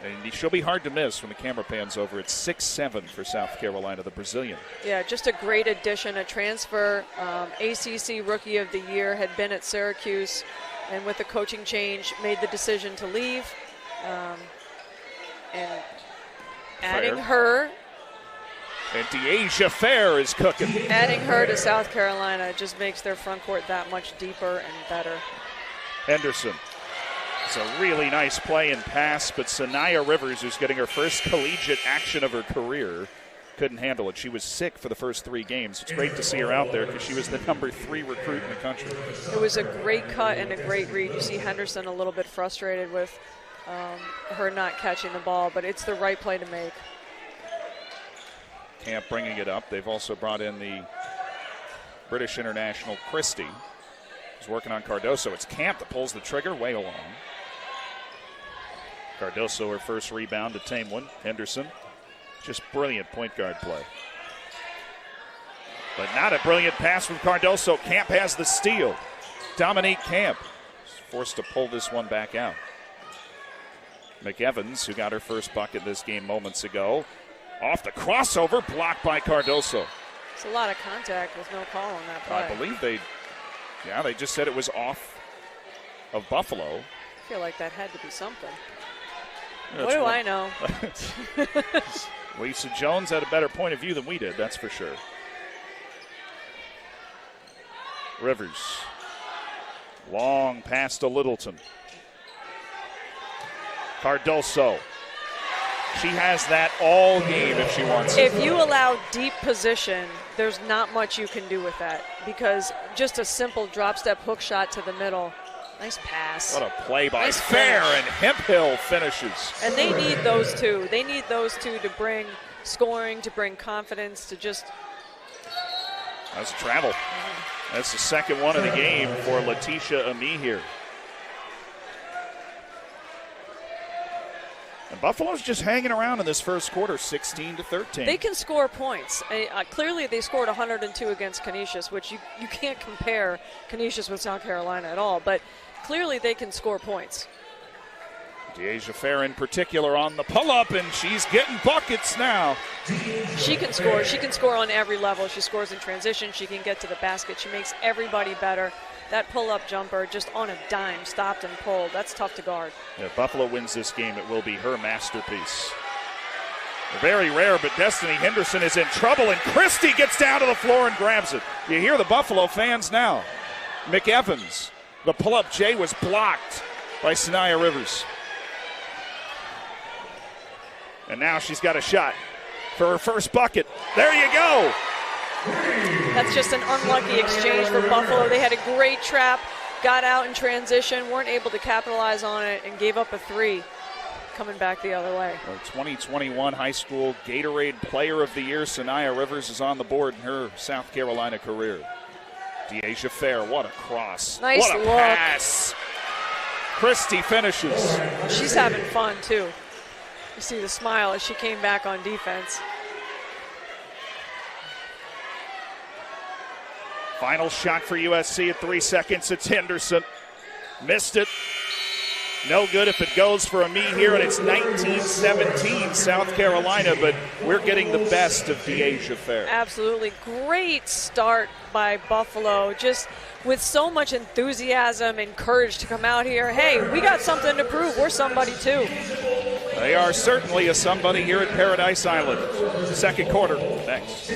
And she'll be hard to miss when the camera pans over. It's 6'7" for South Carolina, the Brazilian. Yeah, just a great addition, a transfer. ACC Rookie of the Year, had been at Syracuse, and with the coaching change, made the decision to leave. And adding her. And Deasia Fair is cooking. Adding her to South Carolina just makes their front court that much deeper and better. Henderson. It's a really nice play and pass, but Sanaya Rivers, who's getting her first collegiate action of her career, couldn't handle it. She was sick for the first 3 games. It's great to see her out there because she was the number 3 recruit in the country. It was a great cut and a great read. You see Henderson a little bit frustrated with her not catching the ball, but it's the right play to make. Camp bringing it up. They've also brought in the British international Christie, who's working on Cardoso. It's Camp that pulls the trigger way along. Cardoso, her first rebound to tame one. Henderson, just brilliant point guard play. But not a brilliant pass from Cardoso. Camp has the steal. Dominique Camp is forced to pull this one back out. McEvans, who got her first bucket this game moments ago, off the crossover, blocked by Cardoso. It's a lot of contact with no call on that play. I believe they just said it was off of Buffalo. I feel like that had to be something. That's what do I know? Lisa Jones had a better point of view than we did, that's for sure. Rivers. Long pass to Littleton. Cardoso. She has that all game if she wants it. If you allow deep position, there's not much you can do with that, because just a simple drop step hook shot to the middle. Nice pass. What a play by Fair, and Hemphill finishes. And they need those two. They need those two to bring scoring, to bring confidence, to just. That's a travel. That's the second one of the game for Letitia Ami here. And Buffalo's just hanging around in this first quarter, 16-13. They can score points. Clearly, they scored 102 against Canisius, which you can't compare Canisius with South Carolina at all. But clearly, they can score points. Deasia Fair in particular on the pull-up, and she's getting buckets now. She can score. She can score on every level. She scores in transition. She can get to the basket. She makes everybody better. That pull-up jumper just on a dime, stopped and pulled. That's tough to guard. If Buffalo wins this game, it will be her masterpiece. Very rare, but Destiny Henderson is in trouble, and Christie gets down to the floor and grabs it. You hear the Buffalo fans now. McEvans, the pull-up J was blocked by Sanaya Rivers. And now she's got a shot for her first bucket. There you go. That's just an unlucky exchange for Buffalo. They had a great trap, got out in transition, weren't able to capitalize on it, and gave up a 3 coming back the other way. 2021 high school Gatorade Player of the Year, Sanaya Rivers, is on the board in her South Carolina career. Deasia Fair, what a cross. Nice what a look. pass. Christie finishes. She's having fun, too. You see the smile as she came back on defense. Final shot for USC at 3 seconds. It's Henderson. Missed it. No good if it goes for a me here, and it's 19-17 South Carolina, but we're getting the best of Deasia Fair. Absolutely. Great start by Buffalo, just with so much enthusiasm and courage to come out here. Hey, we got something to prove. We're somebody too. They are certainly a somebody here at Paradise Island. Second quarter next.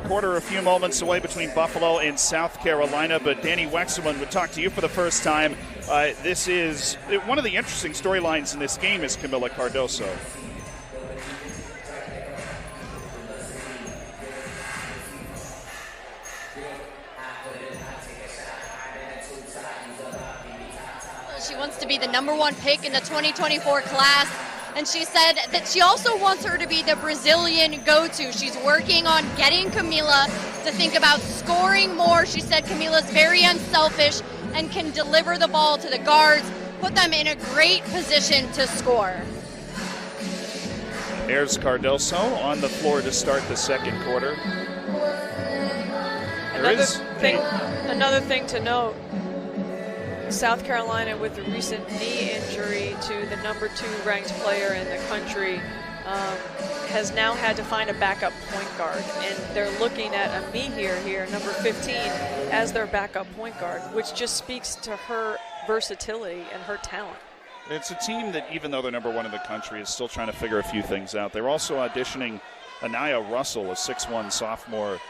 Quarter a few moments away between Buffalo and South Carolina, but Danny Wexelman would talk to you for the first time. This is one of the interesting storylines in this game is Kamila Cardoso. She wants to be the #1 pick in the 2024 class. And she said that she also wants her to be the Brazilian go-to. She's working on getting Kamila to think about scoring more. She said Kamila's very unselfish and can deliver the ball to the guards, put them in a great position to score. There's Cardoso on the floor to start the second quarter. Another thing to note, South Carolina, with the recent knee injury to the number 2 ranked player in the country, has now had to find a backup point guard, and they're looking at Amihir here, number 15, as their backup point guard, which just speaks to her versatility and her talent. It's a team that, even though they're number 1 in the country, is still trying to figure a few things out. They're also auditioning Anaya Russell, a 6'1 sophomore,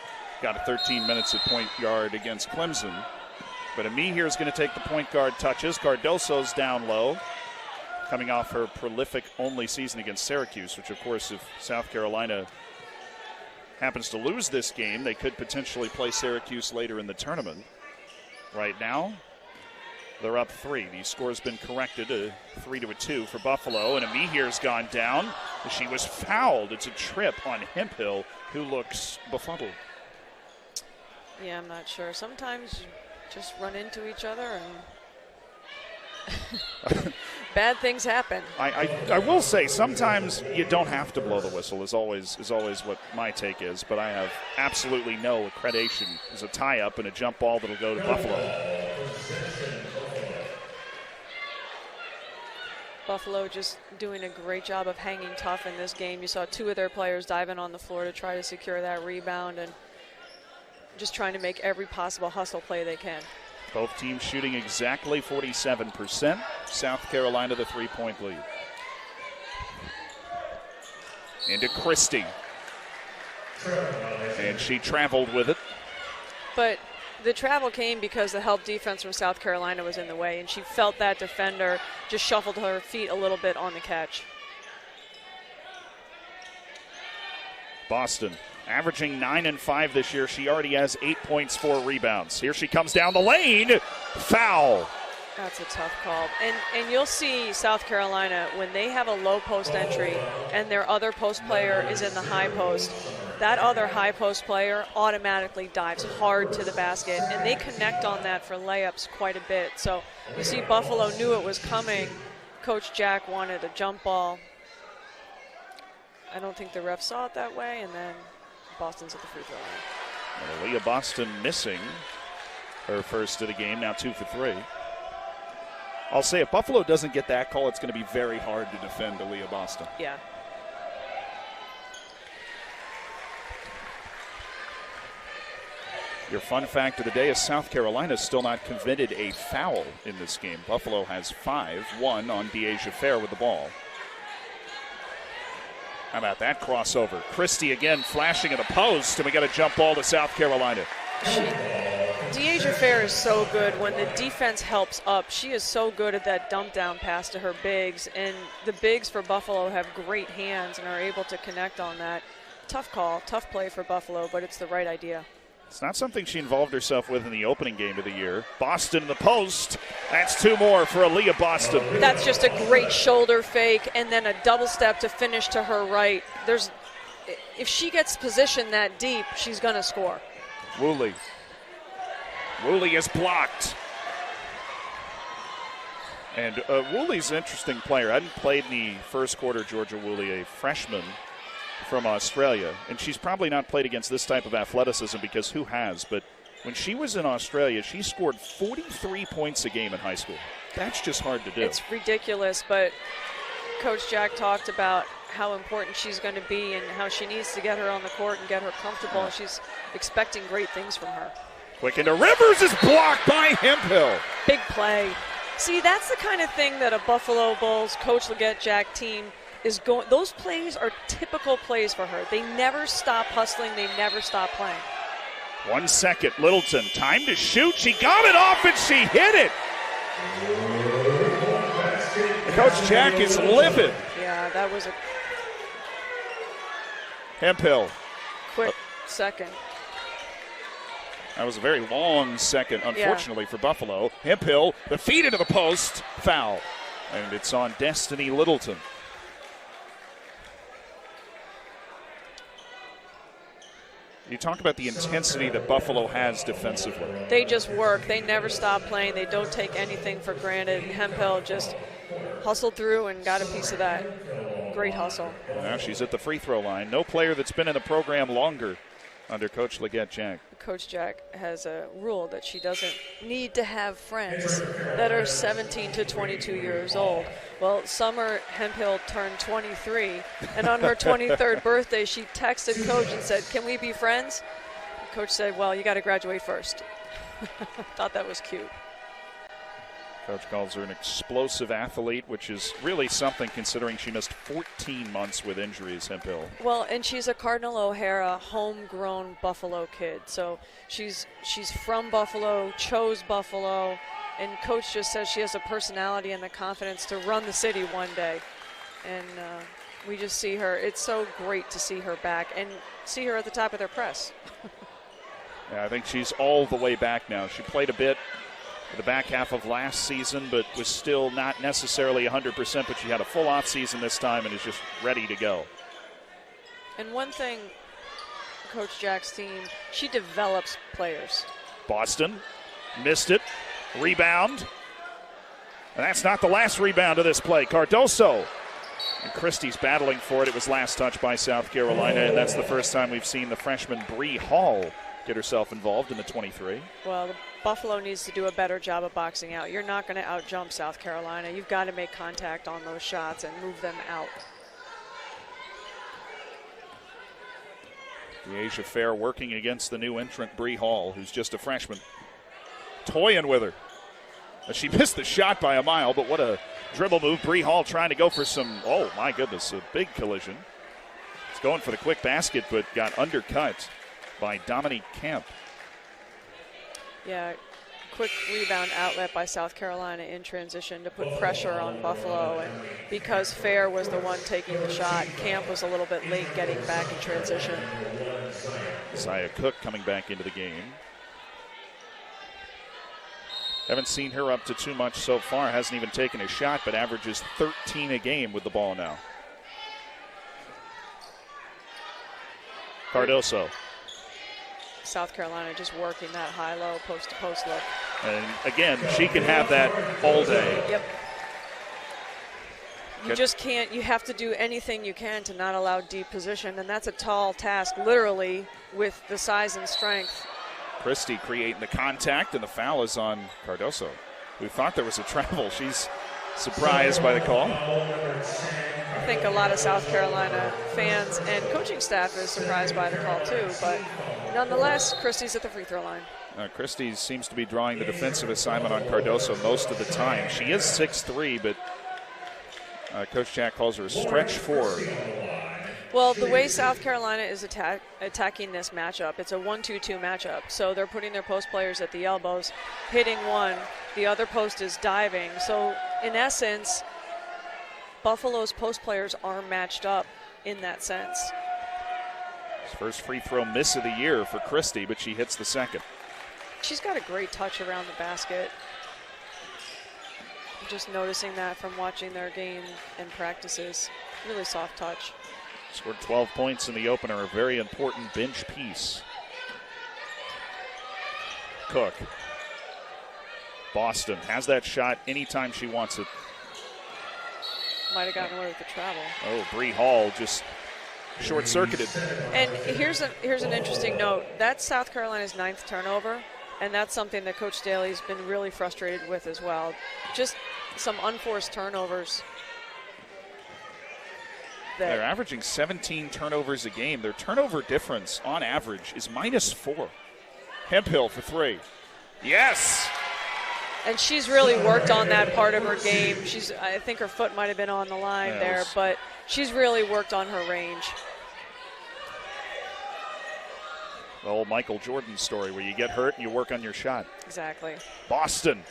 got 13 minutes at point guard against Clemson. But Amihir is going to take the point guard touches. Cardoso's down low, coming off her prolific only season against Syracuse, which, of course, if South Carolina happens to lose this game, they could potentially play Syracuse later in the tournament. Right now, they're up 3. The score's been corrected to 3-2 for Buffalo, and Amihir's gone down. She was fouled. It's a trip on Hemphill, who looks befuddled. Yeah, I'm not sure. Sometimes you just run into each other and bad things happen. I will say sometimes you don't have to blow the whistle is always what my take is, but I have absolutely no accreditation as a tie-up and a jump ball that'll go to Buffalo. Buffalo just doing a great job of hanging tough in this game. You saw 2 of their players diving on the floor to try to secure that rebound and just trying to make every possible hustle play they can. Both teams shooting exactly 47%. South Carolina the 3-point lead. Into Christie. And she traveled with it. But the travel came because the help defense from South Carolina was in the way, and she felt that defender just shuffled her feet a little bit on the catch. Boston averaging 9 and 5 this year. She already has 8 points, 4 rebounds. Here she comes down the lane. Foul. That's a tough call. And you'll see South Carolina, when they have a low post entry and their other post player is in the high post, that other high post player automatically dives hard to the basket, and they connect on that for layups quite a bit. So you see Buffalo knew it was coming. Coach Jack wanted a jump ball. I don't think the ref saw it that way, and then Boston's at the free throw line. Leah Boston missing her first of the game, now 2 for 3. I'll say if Buffalo doesn't get that call, it's going to be very hard to defend Aaliyah Boston. Yeah. Your fun fact of the day is South Carolina still not committed a foul in this game. Buffalo has 5, 1 on Deasia Fair with the ball. How about that crossover? Christie again flashing at the post, and we got a jump ball to South Carolina. Deasia Fair is so good when the defense helps up. She is so good at that dump down pass to her bigs, and the bigs for Buffalo have great hands and are able to connect on that. Tough call, tough play for Buffalo, but it's the right idea. It's not something she involved herself with in the opening game of the year. Boston in the post. That's 2 more for Aaliyah Boston. That's just a great shoulder fake and then a double step to finish to her right. If she gets positioned that deep, she's going to score. Woolley. Woolley is blocked. And Woolley's an interesting player. I hadn't played in the first quarter, Georgia Woolley, a freshman from Australia, and she's probably not played against this type of athleticism because who has? But when she was in Australia, she scored 43 points a game in high school. That's just hard to do. It's ridiculous, but Coach Jack talked about how important she's going to be and how she needs to get her on the court and get her comfortable, and she's expecting great things from her. Quick into Rivers is blocked by Hemphill. Big play. See, that's the kind of thing that a Buffalo Bulls Coach Leggett Jack team is going. Those plays are typical plays for her. They never stop hustling. They never stop playing. 1 second, Littleton, time to shoot. She got it off and she hit it. Coach Jack is livid. Yeah, that was a Hemphill. quick second. That was a very long second, unfortunately, for Buffalo. Hemphill, the feed into the post, foul. And it's on Destiny Littleton. You talk about the intensity that Buffalo has defensively. They just work. They never stop playing. They don't take anything for granted. And Hemphill just hustled through and got a piece of that. Great hustle. Now she's at the free throw line. No player that's been in the program longer under Coach Leggett Jack. Coach Jack has a rule that she doesn't need to have friends that are 17 to 22 years old. Well, Summer Hemphill turned 23, and on her 23rd birthday, she texted Coach and said, "Can we be friends?" And Coach said, "Well, you got to graduate first." Thought that was cute. Coach calls her an explosive athlete, which is really something considering she missed 14 months with injuries, Hemphill. Well, and she's a Cardinal O'Hara homegrown Buffalo kid. So she's from Buffalo, chose Buffalo, and Coach just says she has a personality and the confidence to run the city one day. And we just see her. It's so great to see her back and see her at the top of their press. Yeah, I think she's all the way back now. She played a bit the back half of last season, but was still not necessarily 100%, but she had a full off season this time and is just ready to go. And one thing, Coach Jack's team, she develops players. Boston missed it. Rebound. And that's not the last rebound of this play. Cardoso. And Christie's battling for it. It was last touched by South Carolina, and that's the first time we've seen the freshman Bree Hall get herself involved in the 23. Well, Buffalo needs to do a better job of boxing out. You're not going to out-jump South Carolina. You've got to make contact on those shots and move them out. The Asia Fair working against the new entrant Bree Hall, who's just a freshman. Toying with her. She missed the shot by a mile, but what a dribble move. Bree Hall trying to go for some, oh my goodness, a big collision. It's going for the quick basket, but got undercut by Dominique Camp. Yeah, quick rebound outlet by South Carolina in transition to put pressure on Buffalo. And because Fair was the one taking the shot, Camp was a little bit late getting back in transition. Zaya Cook coming back into the game. Haven't seen her up to too much so far. Hasn't even taken a shot, but averages 13 a game with the ball now. Cardoso. South Carolina just working that high-low, post-to-post look. And again, she can have that all day. Yep. You just can't, you have to do anything you can to not allow deep position, and that's a tall task, literally, with the size and strength. Christie creating the contact, and the foul is on Cardoso, who thought there was a travel. She's surprised by the call. I think a lot of South Carolina fans and coaching staff is surprised by the call too, but nonetheless, Christie's at the free throw line. Christie seems to be drawing the defensive assignment on Cardoso most of the time. She is 6'3", but Coach Jack calls her a stretch four. Well, the way South Carolina is attacking this matchup, it's a 1-2-2 matchup. So they're putting their post players at the elbows, hitting one, the other post is diving. So in essence, Buffalo's post players are matched up in that sense. First free throw miss of the year for Christie, but she hits the second. She's got a great touch around the basket. I'm just noticing that from watching their game and practices. Really soft touch. Scored 12 points in the opener, a very important bench piece. Cook. Boston has that shot anytime she wants it. Might have gotten away with the travel. Oh, Bree Hall just short-circuited. And here's an interesting note. That's South Carolina's 9th turnover, and that's something that Coach Staley's been really frustrated with as well. Just some unforced turnovers. They're averaging 17 turnovers a game. Their turnover difference on average is -4. Hemphill for three. Yes! And she's really worked on that part of her game. I think her foot might have been on the line there, but she's really worked on her range. The old Michael Jordan story where you get hurt and you work on your shot. Exactly. Boston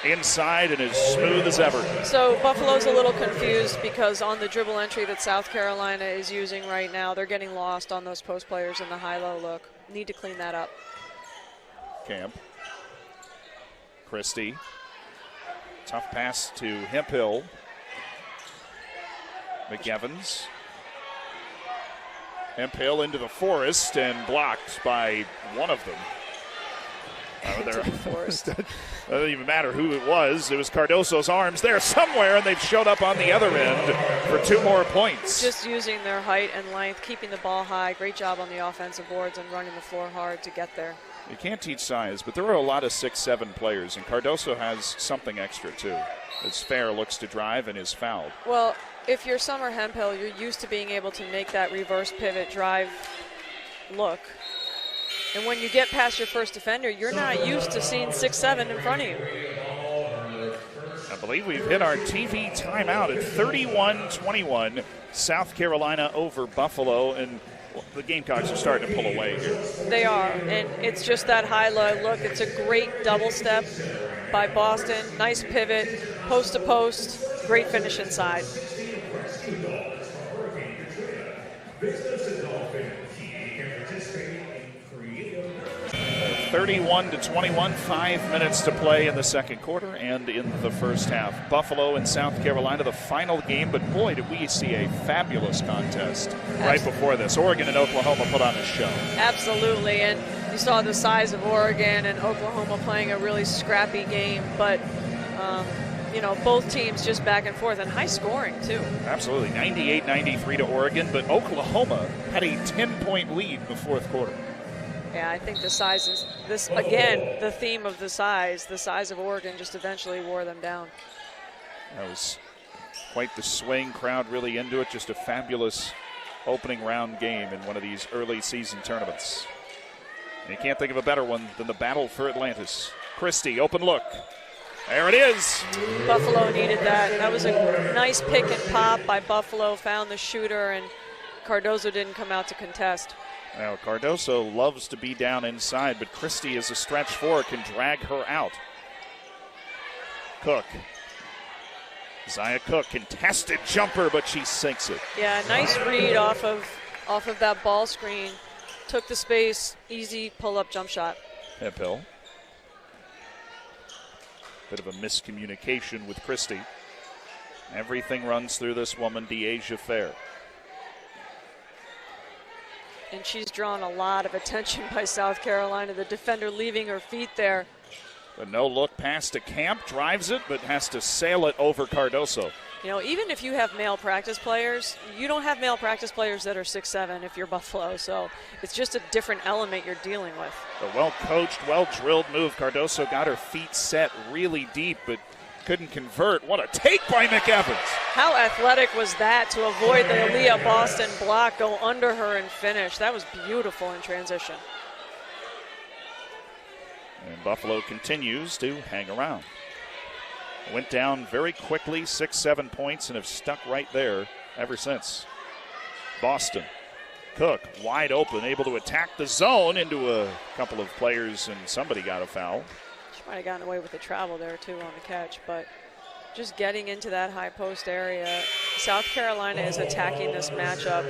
inside and as smooth as ever. So Buffalo's a little confused because on the dribble entry that South Carolina is using right now, they're getting lost on those post players in the high-low look. Need to clean that up. Camp. Christie. Tough pass to Hemphill. McEvans. Hemphill into the forest and blocked by one of them. into the forest. It doesn't even matter who it was. It was Cardoso's arms there somewhere, and they've showed up on the other end for 2 more points. Just using their height and length, keeping the ball high. Great job on the offensive boards and running the floor hard to get there. You can't teach size, but there are a lot of 6'7" players, and Cardoso has something extra too. As Fair looks to drive and is fouled. Well, if you're Summer Hemphill, you're used to being able to make that reverse pivot drive look. And when you get past your first defender, you're not used to seeing 6'7" in front of you. I believe we've hit our TV timeout at 31-21. South Carolina over Buffalo, and the Gamecocks are starting to pull away here. They are, and it's just that high-low look. It's a great double step by Boston. Nice pivot, post to post, great finish inside. 31-21, 5 minutes to play in the second quarter and in the first half. Buffalo and South Carolina, the final game, but boy, did we see a fabulous contest right before this. Oregon and Oklahoma put on a show. Absolutely, and you saw the size of Oregon and Oklahoma playing a really scrappy game, but you know, both teams just back and forth, and high scoring too. Absolutely, 98-93 to Oregon, but Oklahoma had a 10-point lead in the fourth quarter. Yeah, I think the size is this again. The theme of the size of Oregon just eventually wore them down. That was quite the swing. Crowd really into it. Just a fabulous opening round game in one of these early season tournaments. And you can't think of a better one than the battle for Atlantis. Christie, open look. There it is. Buffalo needed that. That was a nice pick and pop by Buffalo. Found the shooter, and Cardoso didn't come out to contest. Now, Cardoso loves to be down inside, but Christie as a stretch four can drag her out. Cook. Zia Cook, contested jumper, but she sinks it. Yeah, nice read off of that ball screen. Took the space, easy pull-up jump shot. Hemphill. Bit of a miscommunication with Christie. Everything runs through this woman, De'Asia Fair. And she's drawn a lot of attention by South Carolina. The defender leaving her feet there. A no-look pass to Camp, drives it, but has to sail it over Cardoso. You know, even if you have male practice players, you don't have male practice players that are 6'7" if you're Buffalo. So it's just a different element you're dealing with. A well-coached, well-drilled move. Cardoso got her feet set really deep, but couldn't convert. What a take by McEvans. How athletic was that to avoid the Aaliyah Boston block, go under her and finish. That was beautiful in transition. And Buffalo continues to hang around. Went down very quickly, 6-7 points, and have stuck right there ever since. Boston. Cook wide open, able to attack the zone into a couple of players, and somebody got a foul. She might have gotten away with the travel there too on the catch, but just getting into that high post area. South Carolina is attacking this matchup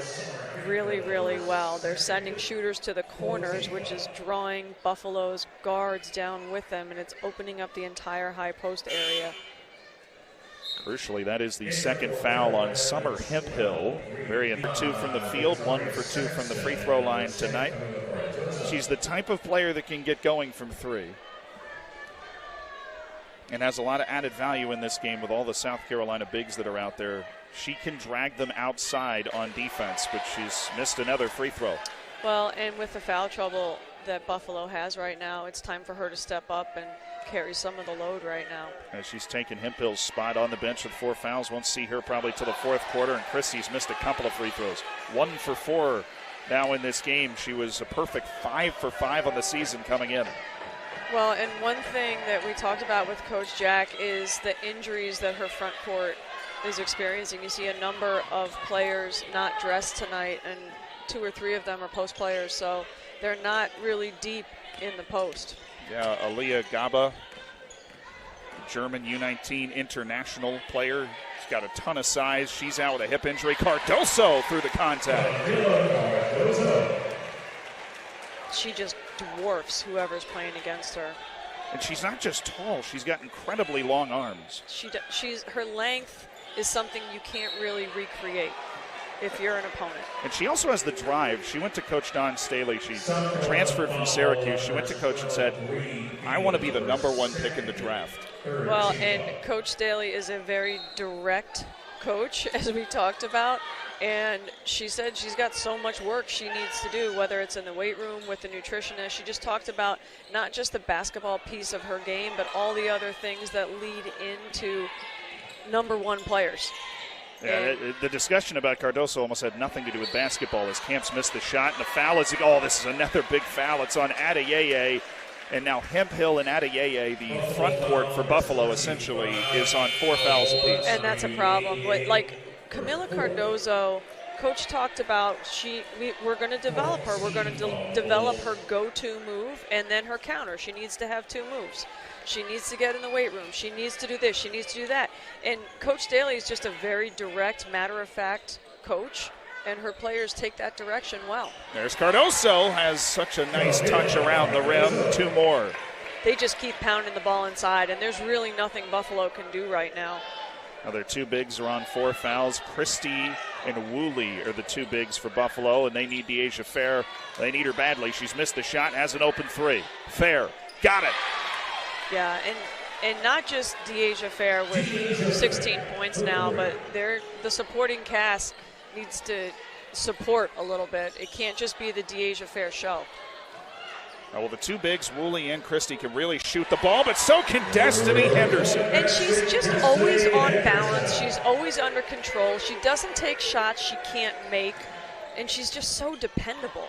really, really well. They're sending shooters to the corners, which is drawing Buffalo's guards down with them, and it's opening up the entire high post area. Crucially, that is the second foul on Summer Hemphill. Very in 2 from the field, 1 for 2 from the free throw line tonight. She's the type of player that can get going from 3. And has a lot of added value in this game with all the South Carolina bigs that are out there. She can drag them outside on defense, but she's missed another free throw. Well, and with the foul trouble that Buffalo has right now, it's time for her to step up and carry some of the load right now. As she's taken Hemphill's spot on the bench with 4 fouls. Won't see her probably till the fourth quarter, and Christie's missed a couple of free throws. 1 for 4 now in this game. She was a perfect 5 for 5 on the season coming in. Well, and one thing that we talked about with Coach Jack is the injuries that her front court is experiencing. You see a number of players not dressed tonight, and 2 or 3 of them are post players, so they're not really deep in the post. Yeah, Aaliyah Gaba, German U19 international player. She's got a ton of size. She's out with a hip injury. Cardoso through the contact. She just dwarfs whoever's playing against her. And she's not just tall, she's got incredibly long arms. Her length is something you can't really recreate. if you're an opponent. And she also has the drive. She went to Coach Don Staley. She transferred from Syracuse. She went to Coach and said, I want to be the #1 pick in the draft. Well, and Coach Staley is a very direct coach, as we talked about. And she said she's got so much work she needs to do, whether it's in the weight room with the nutritionist. She just talked about not just the basketball piece of her game, but all the other things that lead into #1 players. Yeah, the discussion about Cardoso almost had nothing to do with basketball as Camps missed the shot, and the foul is, oh, this is another big foul. It's on Adeyeye, and now Hemphill and Adeyeye, the front court for Buffalo, essentially, is on 4 fouls apiece. And that's a problem. But, like, Kamila Cardoso, Coach talked about we're going to develop her. We're going to develop her go-to move and then her counter. She needs to have 2 moves. She needs to get in the weight room. She needs to do this. She needs to do that. And Coach Staley is just a very direct, matter-of-fact coach, and her players take that direction well. There's Cardoso, has such a nice touch around the rim. 2 more. They just keep pounding the ball inside, and there's really nothing Buffalo can do right now. Now their 2 bigs are on 4 fouls. Christie and Woolley are the 2 bigs for Buffalo, and they need Deasia Fair. They need her badly. She's missed the shot, has an open 3. Fair, got it. Yeah, and not just Deasia Fair with 16 points now, but the supporting cast needs to support a little bit. It can't just be the Deasia Fair show. Well, the 2 bigs, Woolley and Christie, can really shoot the ball, but so can Destiny Henderson. And she's just always on balance. She's always under control. She doesn't take shots she can't make, and she's just so dependable.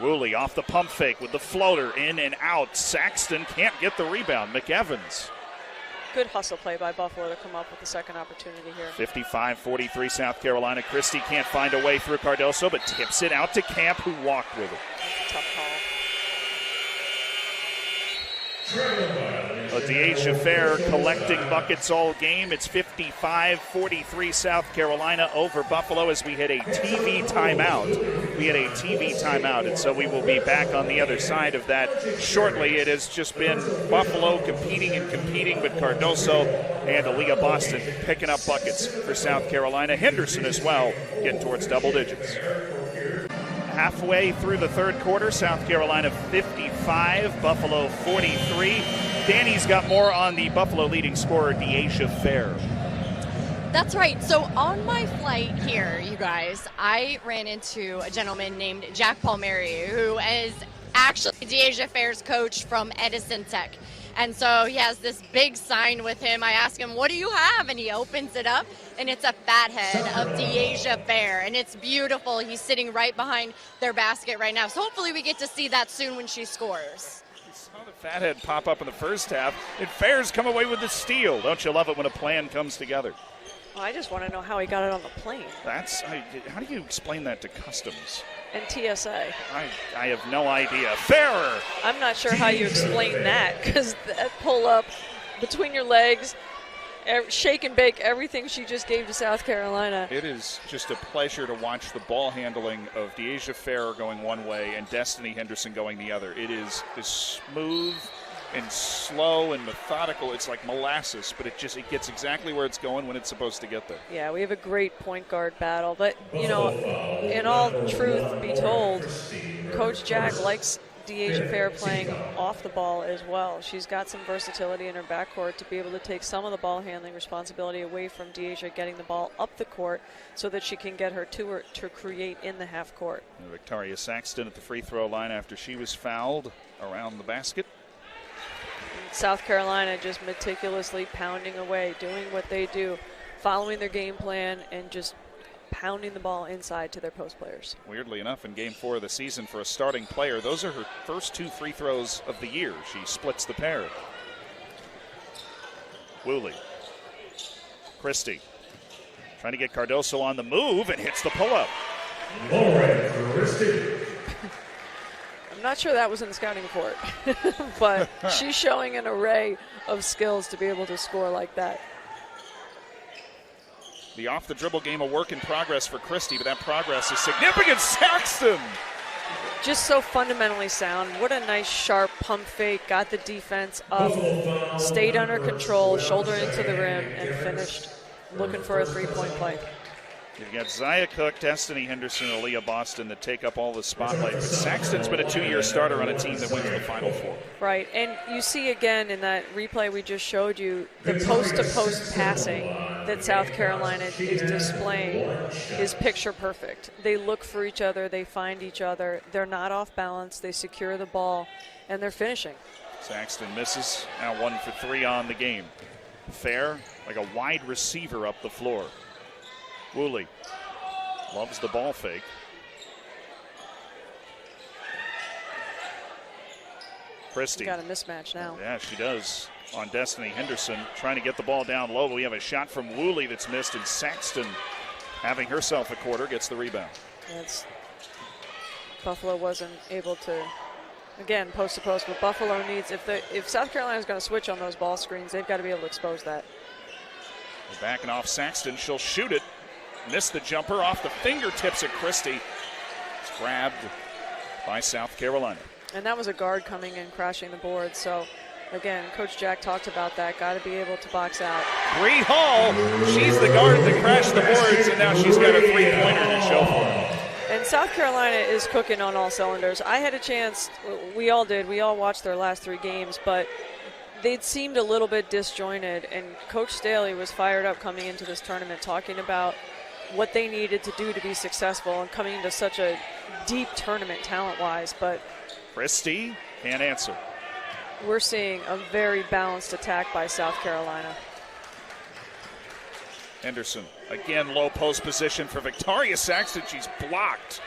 Woolley off the pump fake with the floater, in and out. Saxton can't get the rebound. McEvans. Good hustle play by Buffalo to come up with the second opportunity here. 55-43 South Carolina. Christie can't find a way through Cardoso, but tips it out to Camp, who walked with it. That's a tough call. Deasia Fair collecting buckets all game. It's 55-43 South Carolina over Buffalo as we hit a TV timeout. And so we will be back on the other side of that shortly. It has just been Buffalo competing, but Cardoso and Aaliyah Boston picking up buckets for South Carolina. Henderson as well, getting towards double digits. Halfway through the third quarter, South Carolina 55, Buffalo 43. Danny's got more on the Buffalo leading scorer, Deasia Fair. That's right. So on my flight here, you guys, I ran into a gentleman named Jack Palmieri, who is actually Deasia Fair's coach from Edison Tech. And so he has this big sign with him. I ask him, what do you have? And he opens it up, and it's a fathead of Deasia Fair, and it's beautiful. He's sitting right behind their basket right now. So hopefully we get to see that soon when she scores. You saw the fathead pop up in the first half, and Fair's come away with the steal. Don't you love it when a plan comes together? Well, I just want to know how he got it on the plane. How do you explain that to Customs? And TSA. I have no idea. Fair! I'm not sure how you explain that, because that pull up between your legs, shake and bake everything she just gave to South Carolina. It is just a pleasure to watch the ball handling of Deasia Fair going one way and Destiny Henderson going the other. It is smooth and slow and methodical. It's like molasses, but it gets exactly where it's going when it's supposed to get there. Yeah, we have a great point guard battle. But, in all truth be told, Coach Jack likes Deasia Fair playing off the ball as well. She's got some versatility in her backcourt to be able to take some of the ball handling responsibility away from Deasia getting the ball up the court so that she can get her to create in the half court. Victoria Saxton at the free throw line after she was fouled around the basket. South Carolina just meticulously pounding away, doing what they do, following their game plan, and just pounding the ball inside to their post players. Weirdly enough, in Game 4 of the season for a starting player, those are her first 2 free throws of the year. She splits the pair. Woolley. Christie trying to get Cardoso on the move and hits the pull-up. I'm not sure that was in the scouting report, but she's showing an array of skills to be able to score like that. The off-the-dribble game, a work in progress for Christie, but that progress is significant. Saxton! Just so fundamentally sound. What a nice, sharp pump fake. Got the defense up, stayed under control, shoulder into the rim, and finished looking for a three-point play. You've got Zia Cook, Destiny Henderson, and Aaliyah Boston that take up all the spotlight. But Saxton's been a 2-year starter on a team that wins the Final Four. Right, and you see again in that replay we just showed you, the post-to-post passing that South Carolina is displaying is picture perfect. They look for each other, they find each other, they're not off balance, they secure the ball, and they're finishing. Saxton misses, now 1 for 3 on the game. Fair, like a wide receiver up the floor. Woolley loves the ball fake. Christie. Got a mismatch now. Yeah, she does on Destiny Henderson, trying to get the ball down low. But we have a shot from Woolley that's missed, and Saxton, having herself a quarter, gets the rebound. Buffalo wasn't able to, again, post to post, but Buffalo needs, if South Carolina is going to switch on those ball screens, they've got to be able to expose that. They're backing off Saxton. She'll shoot it. Missed the jumper off the fingertips of Christie. It's grabbed by South Carolina. And that was a guard coming in, crashing the board. So, again, Coach Jack talked about that. Got to be able to box out. Bree Hall, she's the guard that crashed the boards, and now she's got a three-pointer to show for it. And South Carolina is cooking on all cylinders. I had a chance, we all did, we all watched their last 3 games, but they'd seemed a little bit disjointed, and Coach Staley was fired up coming into this tournament, talking about what they needed to do to be successful and coming into such a deep tournament talent-wise. But Christie can't answer. We're seeing a very balanced attack by South Carolina. Henderson, again, low post position for Victoria Saxton. She's blocked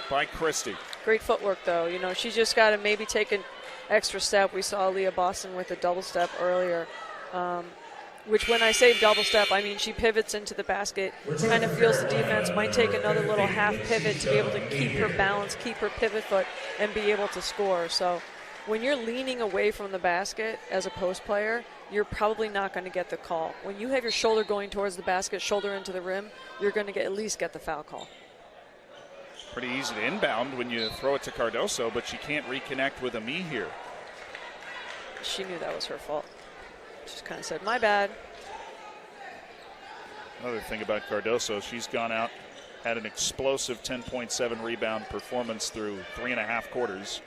by Christie. Great footwork, though. You know, she's just got to maybe take an extra step. We saw Leah Boston with a double step earlier. Which when I say double step, I mean she pivots into the basket, kind of feels the defense, might take another little half pivot to be able to keep her balance, keep her pivot foot, and be able to score. So when you're leaning away from the basket as a post player, you're probably not going to get the call. When you have your shoulder going towards the basket, shoulder into the rim, you're going to at least get the foul call. Pretty easy to inbound when you throw it to Cardoso, but she can't reconnect with Ami here. She knew that was her fault. Just kind of said, my bad. Another thing about Cardoso, she's gone out, had an explosive 10.7 rebound performance through 3.5 quarters,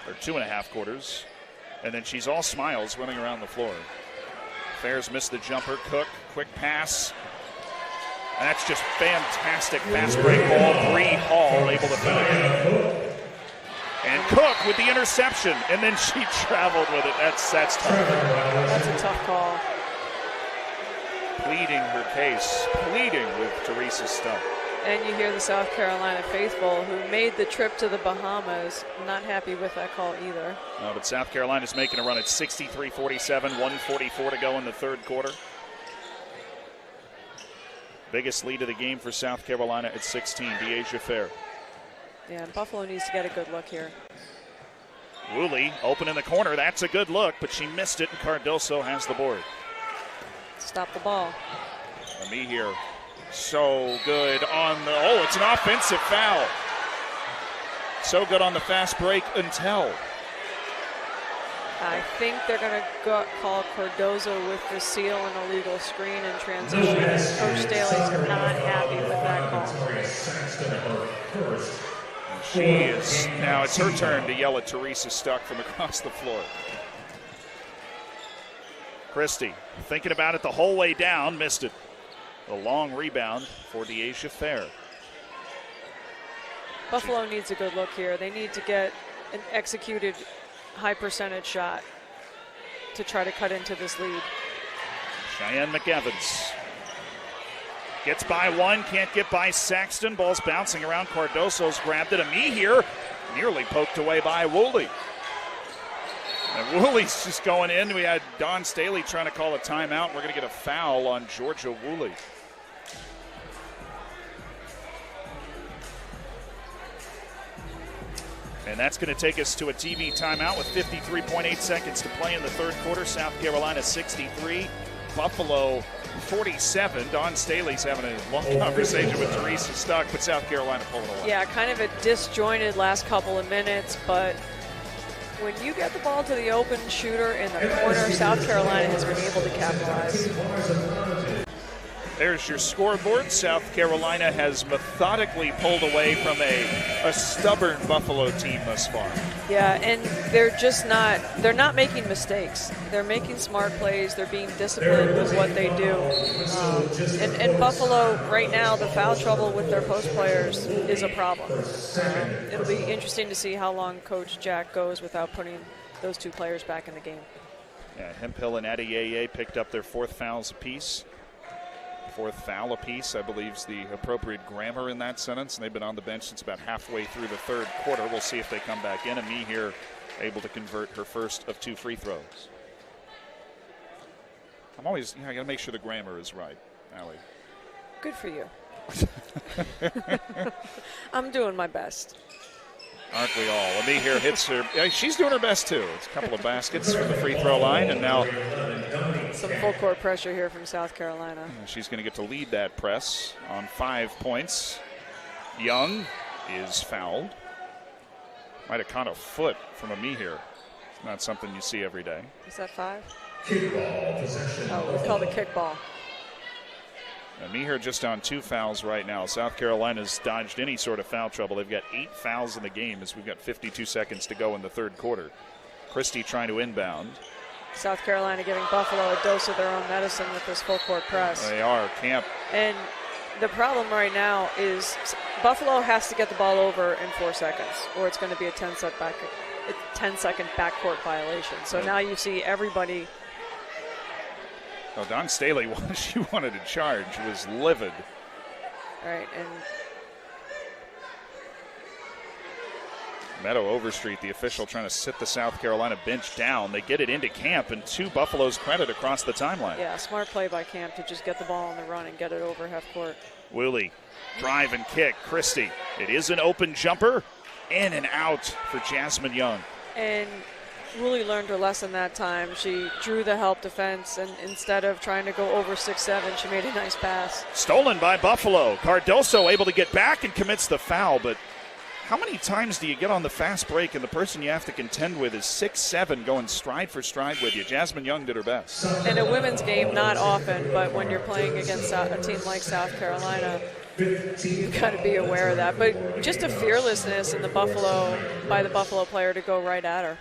or 2.5 quarters, and then she's all smiles running around the floor. Fairs missed the jumper. Cook, quick pass. And that's just fantastic fast break ball. Bree Hall able to finish. And Cook with the interception, and then she traveled with it. That's tough. That's a tough call. Pleading her case, pleading with Teresa Stuck. And you hear the South Carolina faithful who made the trip to the Bahamas not happy with that call either. No, but South Carolina's making a run at 63-47, 1:44 to go in the third quarter. Biggest lead of the game for South Carolina at 16, De'Asia Fair. Yeah, and Buffalo needs to get a good look here. Woolley open in the corner. That's a good look, but she missed it, and Cardoso has the board. Stop the ball. Ami here. So good on the, it's an offensive foul. So good on the fast break until. I think they're going to call Cardoso with the seal and illegal screen in transition. Coach Staley's not happy with that call. She is, now it's her turn to yell at Teresa Stuck from across the floor. Christie thinking about it the whole way down, missed it. A long rebound for De'Asia Fair. Buffalo needs a good look here. They need to get an executed high percentage shot to try to cut into this lead. Cheyenne McEvans gets by one, can't get by Saxton. Ball's bouncing around. Cardoso's grabbed it. Ami here, nearly poked away by Woolley. And Woolley's just going in. We had Don Staley trying to call a timeout. We're going to get a foul on Georgia Woolley. And that's going to take us to a TV timeout with 53.8 seconds to play in the third quarter. South Carolina 63, Buffalo 47. Don Staley's having a long conversation with Teresa Stuck, but South Carolina pulling away. Yeah, kind of a disjointed last couple of minutes, but when you get the ball to the open shooter in the corner, South Carolina has been able to capitalize. There's your scoreboard. South Carolina has methodically pulled away from a stubborn Buffalo team thus far. Yeah, and they're not making mistakes. They're making smart plays. They're being disciplined with what they do. And Buffalo, right now, the foul trouble with their post players is a problem. It'll be interesting to see how long Coach Jack goes without putting those two players back in the game. Yeah, Hemphill and Adeyeye picked up their 4th fouls apiece. 4th foul apiece, I believe, is the appropriate grammar in that sentence. And they've been on the bench since about halfway through the 3rd quarter. We'll see if they come back in. And me here able to convert her first of 2 free throws. I'm always, I got to make sure the grammar is right, Allie. Good for you. I'm doing my best. Aren't we all? Ami here hits her. She's doing her best, too. It's a couple of baskets from the free throw line, and now some full court pressure here from South Carolina. She's going to get to lead that press on 5 points. Young is fouled. Might have caught a foot from Ami here. It's not something you see every day. Is that 5? Kickball possession. Oh, we call it kickball. Meeher just on 2 fouls right now. South Carolina's dodged any sort of foul trouble. They've got 8 fouls in the game as we've got 52 seconds to go in the 3rd quarter. Christie trying to inbound. South Carolina giving Buffalo a dose of their own medicine with this full court press. They are. Camp. And the problem right now is Buffalo has to get the ball over in 4 seconds, or it's going to be a 10-second backcourt violation. So now you see everybody. Oh, Don Staley, she wanted to charge. She was livid. All right, and Meadow Overstreet, the official, trying to sit the South Carolina bench down. They get it into Camp, and to Buffalo's credit across the timeline. Yeah, smart play by Camp to just get the ball on the run and get it over half court. Woolley, drive and kick. Christie, it is an open jumper. In and out for Jasmine Young. And Woolley learned her lesson that time. She drew the help defense, and instead of trying to go over 6'7", she made a nice pass. Stolen by Buffalo. Cardoso able to get back and commits the foul, but how many times do you get on the fast break and the person you have to contend with is 6'7", going stride for stride with you? Jasmine Young did her best. In a women's game, not often, but when you're playing against a team like South Carolina, you've got to be aware of that. But just a fearlessness in the by the Buffalo player to go right at her.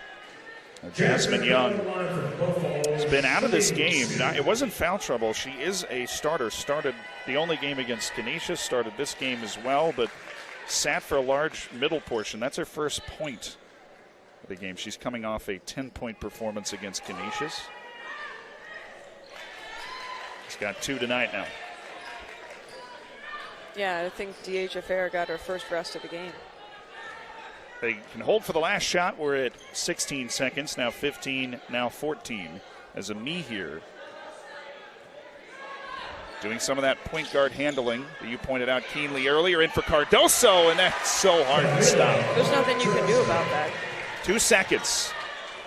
Jasmine Young has been out of this game. Now, it wasn't foul trouble. She is a starter. Started the only game against Canisius, started this game as well, but sat for a large middle portion. That's her first point of the game. She's coming off a 10-point performance against Canisius. She's got 2 tonight now. Yeah, I think DHFR got her first rest of the game. They can hold for the last shot. We're at 16 seconds, now 15, now 14. As Ami here doing some of that point guard handling that you pointed out keenly earlier. In for Cardoso, and that's so hard to stop. There's nothing you can do about that. 2 seconds.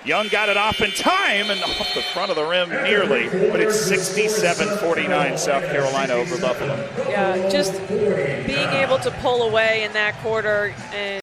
Young got it off in time and off the front of the rim nearly, but it's 67-49 South Carolina over Buffalo. Yeah, just being able to pull away in that quarter and